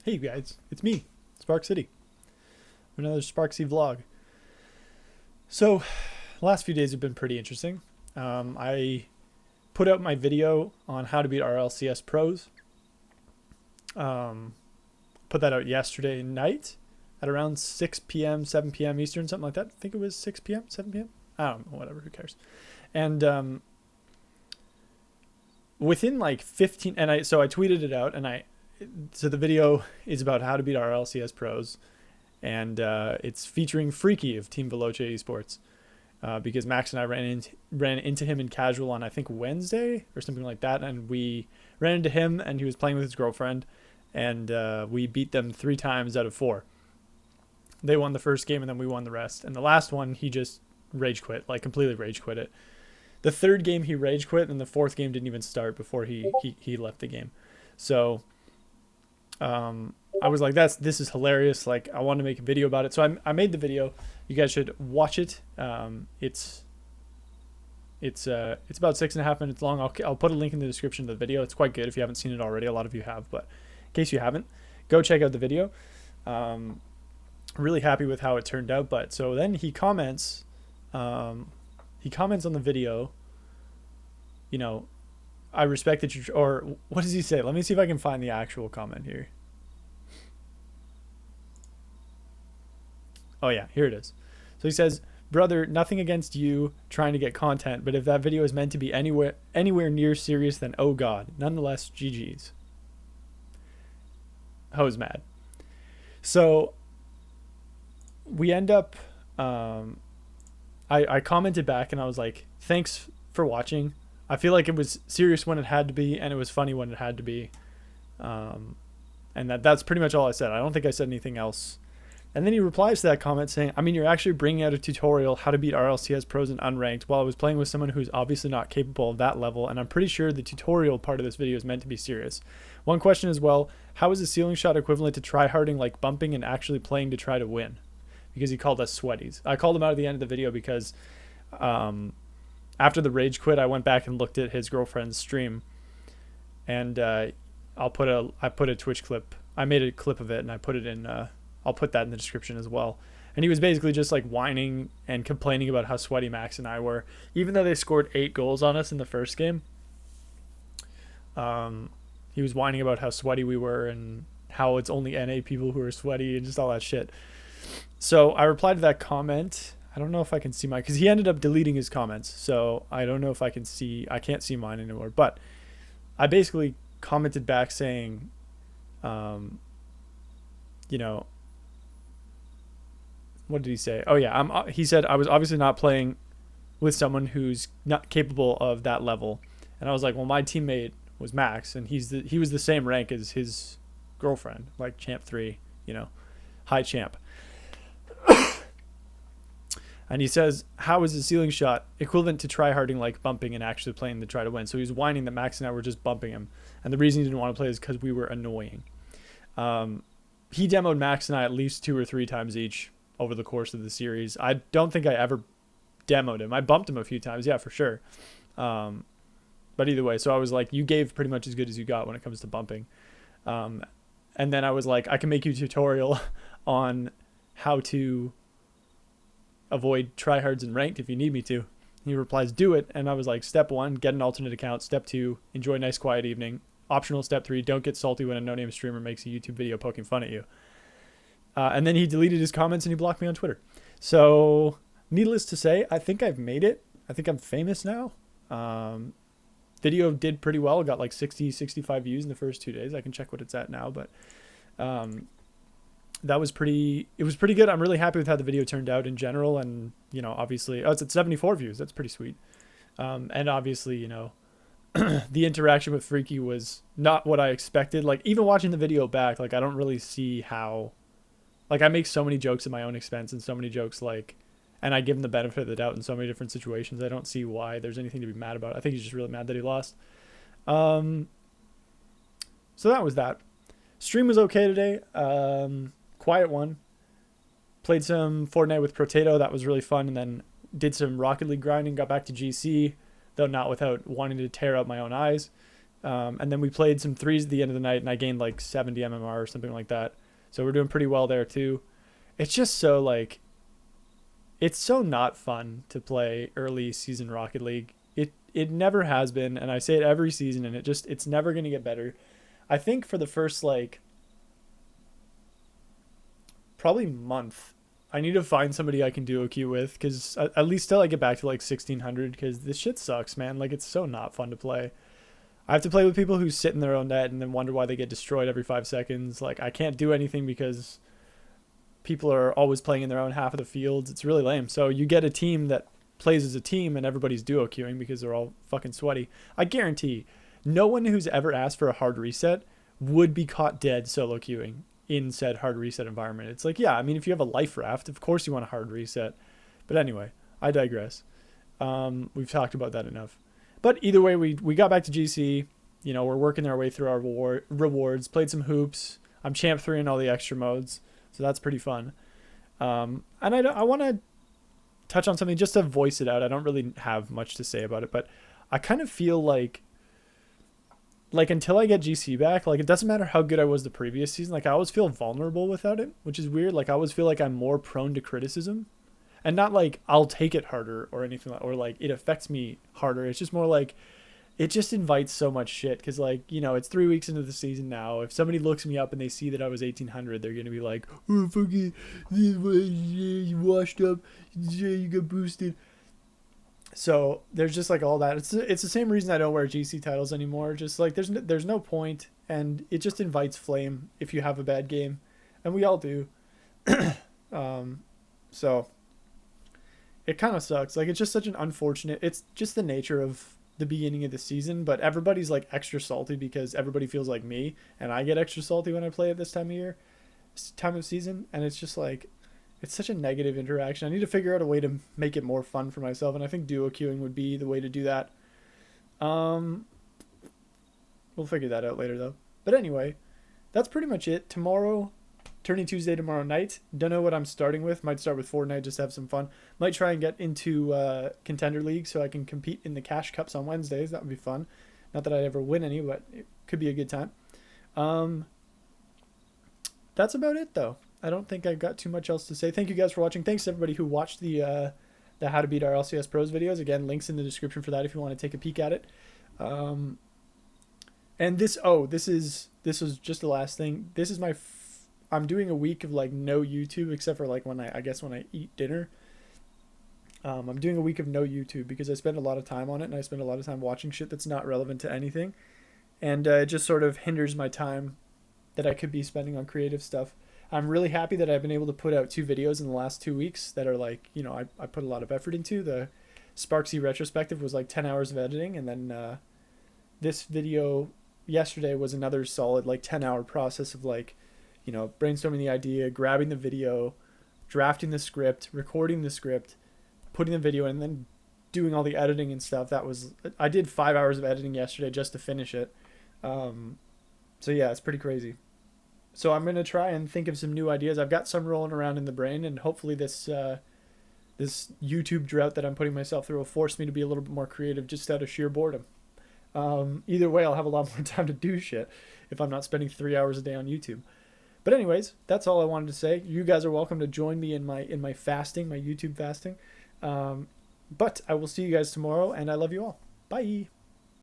Hey guys, it's me, Spark City. Another Sparksy vlog. So, the last few days have been pretty interesting. I put out my video on how to beat RLCS pros. Put that out yesterday night at around 6 p.m., 7 p.m. Eastern, something like that. I think it was 6 p.m., 7 p.m. I don't know, whatever, who cares. And within like 15, so I tweeted it out, so the video is about how to beat RLCS pros, and it's featuring Freakii of Team Veloce Esports, because Max and I ran into him in casual on I think Wednesday or something like that, and we ran into him and he was playing with his girlfriend, and we beat them 3 times out of 4. They won the first game and then we won the rest, and the last one he just rage quit, like completely rage quit it. The third game he rage quit, and the fourth game didn't even start before he left the game. So I was like, this is hilarious. Like, I want to make a video about it. So I made the video. You guys should watch it. It's about 6.5 minutes long. I'll put a link in the description of the video. It's quite good if you haven't seen it already. A lot of you have, but in case you haven't, go check out the video. Really happy with how it turned out. But so then he comments on the video, you know, I respect that you, or what does he say? Let me see if I can find the actual comment here. Oh yeah, here it is. So he says, "Brother, nothing against you trying to get content, but if that video is meant to be anywhere near serious, then oh god. Nonetheless, GG's." I was mad. So we end up, I commented back and I was like, thanks for watching. I feel like it was serious when it had to be, and it was funny when it had to be. And that's pretty much all I said. I don't think I said anything else. And then he replies to that comment saying, "I mean, you're actually bringing out a tutorial how to beat RLCS pros and unranked while I was playing with someone who's obviously not capable of that level, and I'm pretty sure the tutorial part of this video is meant to be serious. One question as well, how is a ceiling shot equivalent to tryharding, like bumping and actually playing to try to win?" Because he called us sweaties. I called him out at the end of the video because after the rage quit, I went back and looked at his girlfriend's stream, and I put a Twitch clip. I made a clip of it and I put it in. I'll put that in the description as well. And he was basically just like whining and complaining about how sweaty Max and I were, even though they scored 8 goals on us in the first game. He was whining about how sweaty we were and how it's only NA people who are sweaty and just all that shit. So I replied to that comment. I don't know if I can see mine because he ended up deleting his comments. So I don't know if I can't see mine anymore. But I basically commented back saying, you know, what did he say? Oh yeah, he said I was obviously not playing with someone who's not capable of that level. And I was like, well, my teammate was Max, and he was the same rank as his girlfriend, like champ 3, you know, high champ. And he says, how is the ceiling shot equivalent to tryharding, like bumping and actually playing to try to win? So he was whining that Max and I were just bumping him, and the reason he didn't want to play is because we were annoying. He demoed Max and I at least 2 or 3 times each over the course of the series. I don't think I ever demoed him. I bumped him a few times, yeah, for sure. But either way, so I was like, you gave pretty much as good as you got when it comes to bumping. And then I was like, I can make you a tutorial on how to avoid tryhards and ranked if you need me to. He replies, do it. And I was like, step 1, get an alternate account. Step 2, enjoy a nice quiet evening. Optional step 3, don't get salty when a no-name streamer makes a YouTube video poking fun at you. And then he deleted his comments and he blocked me on Twitter. So needless to say, I think I've made it. I think I'm famous now. Video did pretty well. Got like 65 views in the first 2 days. I can check what it's at now, but it was pretty good. I'm really happy with how the video turned out in general. And, you know, obviously, it's at 74 views. That's pretty sweet. And obviously, you know, the interaction with Freakii was not what I expected. Like, even watching the video back, like, I don't really see how, like, I make so many jokes at my own expense and so many jokes, like, and I give him the benefit of the doubt in so many different situations. I don't see why there's anything to be mad about. I think he's just really mad that he lost. So that was that. Stream was okay today. Quiet one. Played some Fortnite with Protato. That was really fun. And then did some Rocket League grinding. Got back to GC, though not without wanting to tear out my own eyes. And then we played some threes at the end of the night, and I gained like 70 MMR or something like that. So we're doing pretty well there too. It's just so like, it's so not fun to play early season Rocket League. It never has been, and I say it every season, and it's never going to get better. I think for the first like probably month, I need to find somebody I can duo queue with, because at least till I get back to like 1600, because this shit sucks, man. Like, it's so not fun to play. I have to play with people who sit in their own net and then wonder why they get destroyed every 5 seconds. Like, I can't do anything because people are always playing in their own half of the fields. It's really lame. So you get a team that plays as a team and everybody's duo queuing because they're all fucking sweaty. I guarantee no one who's ever asked for a hard reset would be caught dead solo queuing in said hard reset environment. It's like, yeah, I mean, if you have a life raft, of course you want a hard reset. But anyway, I digress. We've talked about that enough. But either way, we got back to GC. You know, we're working our way through our rewards, played some hoops. I'm champ 3 in all the extra modes, so that's pretty fun. And I want to touch on something just to voice it out. I don't really have much to say about it, but I kind of feel like until I get GC back, like, it doesn't matter how good I was the previous season. Like, I always feel vulnerable without it, which is weird. Like, I always feel like I'm more prone to criticism. And not like I'll take it harder or anything, or like it affects me harder. It's just more like it just invites so much shit. Cause like, you know, it's 3 weeks into the season now. If somebody looks me up and they see that I was 1800, they're going to be like, oh, fucking, you washed up. You got boosted. So there's just like all that. It's the same reason I don't wear GC titles anymore. Just like there's no point, and it just invites flame if you have a bad game, and we all do. So it kind of sucks. Like, it's just such an unfortunate, it's just the nature of the beginning of the season, but everybody's like extra salty because everybody feels like me, and I get extra salty when I play at this time of year, time of season. And it's just like, it's such a negative interaction. I need to figure out a way to make it more fun for myself. And I think duo queuing would be the way to do that. We'll figure that out later though. But anyway, that's pretty much it. Tomorrow, Turning Tuesday tomorrow night. Don't know what I'm starting with. Might start with Fortnite just to have some fun. Might try and get into Contender League so I can compete in the Cash Cups on Wednesdays. That would be fun. Not that I'd ever win any, but it could be a good time. That's about it though. I don't think I've got too much else to say. Thank you guys for watching. Thanks to everybody who watched the How to Beat Our LCS Pros videos. Again, links in the description for that if you want to take a peek at it. And this was just the last thing. This is I'm doing a week of like no YouTube except for like when I eat dinner. I'm doing a week of no YouTube because I spend a lot of time on it, and I spend a lot of time watching shit that's not relevant to anything. And it just sort of hinders my time that I could be spending on creative stuff. I'm really happy that I've been able to put out 2 videos in the last 2 weeks that are like, you know, I put a lot of effort into. The Sparksy retrospective was like 10 hours of editing, and then this video yesterday was another solid like 10-hour process of like, you know, brainstorming the idea, grabbing the video, drafting the script, recording the script, putting the video in, and then doing all the editing and stuff. I did 5 hours of editing yesterday just to finish it. So yeah, it's pretty crazy. So I'm going to try and think of some new ideas. I've got some rolling around in the brain, and hopefully this YouTube drought that I'm putting myself through will force me to be a little bit more creative just out of sheer boredom. Either way, I'll have a lot more time to do shit if I'm not spending 3 hours a day on YouTube. But anyways, that's all I wanted to say. You guys are welcome to join me in my fasting, my YouTube fasting. But I will see you guys tomorrow, and I love you all. Bye.